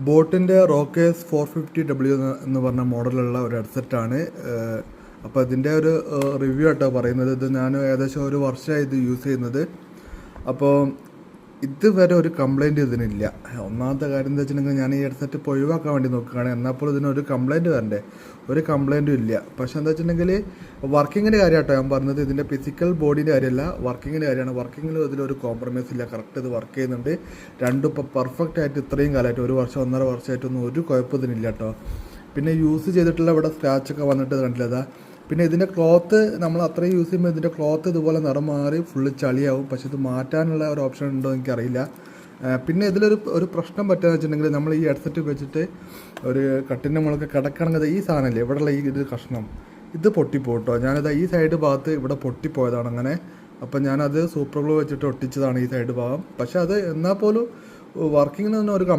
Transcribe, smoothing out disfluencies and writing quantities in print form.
ബോട്ടിൻ്റെ rockers 450W എന്ന് പറഞ്ഞ മോഡലുള്ള ഒരു ഹെഡ്സെറ്റാണ്. അപ്പോൾ ഇതിൻ്റെ ഒരു റിവ്യൂ ആട്ടോ പറയുന്നത്. ഇത് ഞാൻ ഏകദേശം ഒരു വർഷമായി ഇത് യൂസ് ചെയ്യുന്നത്. അപ്പോൾ ഇതുവരെ ഒരു കംപ്ലൈൻറ്റ് ഇതിനില്ല. ഒന്നാമത്തെ കാര്യം എന്താ വെച്ചിട്ടുണ്ടെങ്കിൽ ഞാൻ ഈ ഹെഡ്സെറ്റ് ഇപ്പോൾ ഒഴിവാക്കാൻ വേണ്ടി നോക്കുകയാണ്. എന്നാൽ ഇതിനൊരു കംപ്ലൈൻറ്റ് വരണ്ടേ, ഒരു കംപ്ലൈൻറ്റും ഇല്ല. പക്ഷേ എന്താ വെച്ചിട്ടുണ്ടെങ്കിൽ വർക്കിങ്ങിൻ്റെ കാര്യം കേട്ടോ ഞാൻ പറഞ്ഞത്. ഇതിൻ്റെ ഫിസിക്കൽ ബോഡീൻ്റെ കാര്യമല്ല, വർക്കിങ്ങിൻ്റെ കാര്യമാണ്. വർക്കിങ്ങിൽ ഇതിലൊരു കോംപ്രമൈസ് ഇല്ല, കറക്റ്റ് ഇത് വർക്ക് ചെയ്യുന്നുണ്ട്. രണ്ടും ഇപ്പോൾ പെർഫെക്റ്റ് ആയിട്ട് ഇത്രയും കാലമായിട്ട് 1 വർഷം 1.5 വർഷമായിട്ടൊന്നും ഒരു കുഴപ്പം ഇതിനില്ല കേട്ടോ. പിന്നെ യൂസ് ചെയ്തിട്ടുള്ള ഇവിടെ സ്ക്രാച്ചൊക്കെ വന്നിട്ട് കണ്ടില്ല. പിന്നെ ഇതിൻ്റെ ക്ലോത്ത് നമ്മൾ അത്രയും യൂസ് ചെയ്യുമ്പോൾ ഇതിൻ്റെ ക്ലോത്ത് ഇതുപോലെ നിറം മാറി ഫുള്ള് ചളിയാവും. പക്ഷെ ഇത് മാറ്റാനുള്ള ഒരു ഓപ്ഷൻ ഉണ്ടോ എനിക്കറിയില്ല. പിന്നെ ഇതിലൊരു പ്രശ്നം പറ്റുകയെന്ന് വെച്ചിട്ടുണ്ടെങ്കിൽ നമ്മൾ ഈ ഹെഡ്സെറ്റ് വെച്ചിട്ട് ഒരു കട്ടിൻ്റെ മുകളൊക്കെ കിടക്കണമെങ്കിൽ ഈ സാധനമല്ലേ ഇവിടെയുള്ള ഇത് കഷ്ണം ഇത് പൊട്ടിപ്പോട്ടോ. ഞാനിത് ഈ സൈഡ് ഭാഗത്ത് ഇവിടെ പൊട്ടിപ്പോയതാണ് അങ്ങനെ. അപ്പം ഞാനത് സൂപ്പർ ഗ്ലൂ വെച്ചിട്ട് ഒട്ടിച്ചതാണ് ഈ സൈഡ് ഭാഗം. പക്ഷെ അത് എന്നാൽ പോലും വർക്കിങ്ങിനൊന്നും ഒരു കംപ്ലൈൻറ്റ്